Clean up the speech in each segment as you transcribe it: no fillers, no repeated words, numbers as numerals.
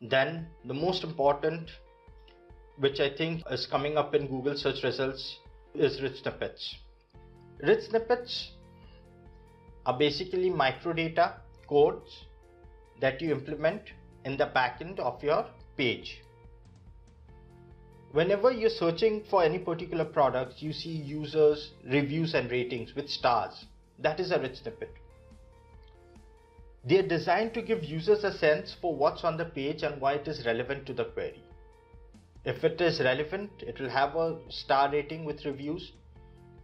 Then the most important, which I think is coming up in Google search results, is rich snippets. Rich snippets are basically microdata codes that you implement in the backend of your page. Whenever you're searching for any particular product, you see users, reviews and ratings with stars. That is a rich snippet. They are designed to give users a sense for what's on the page and why it is relevant to the query. If it is relevant, it will have a star rating with reviews.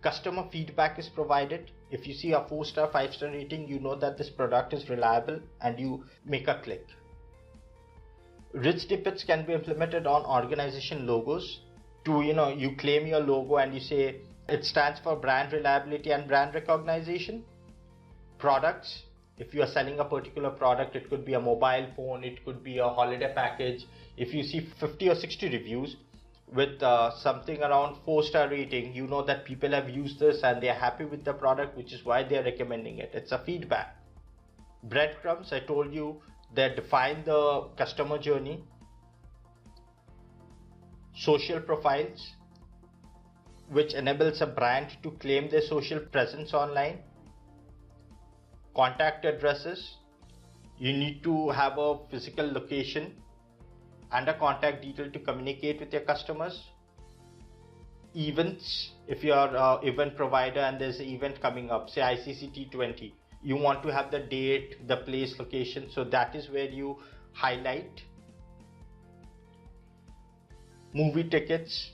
Customer feedback is provided. If you see a 4-star, 5-star rating, you know that this product is reliable and you make a click. Rich snippets can be implemented on organization logos. You claim your logo and you say it stands for brand reliability and brand recognition. Products, if you are selling a particular product, it could be a mobile phone, it could be a holiday package. If you see 50 or 60 reviews with something around 4-star rating, you know that people have used this and they are happy with the product, which is why they are recommending it. It's a feedback. Breadcrumbs, I told you, they define the customer journey. Social profiles, which enables a brand to claim their social presence online. Contact addresses, you need to have a physical location and a contact detail to communicate with your customers. Events, if you are an event provider and there's an event coming up, say ICC T20, you want to have the date, the place, location, so that is where you highlight. Movie tickets,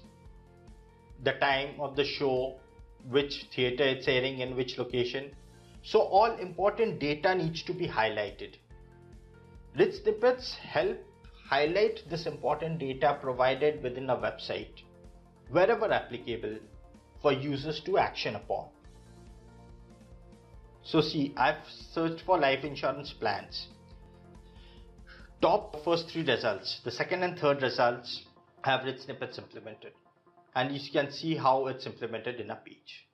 the time of the show, which theater it's airing in which location. So all important data needs to be highlighted. Rich snippets help highlight this important data provided within a website, wherever applicable, for users to action upon. So see, I've searched for life insurance plans. Top first 3 results, the second and third results have rich snippets implemented. And you can see how it's implemented in a page.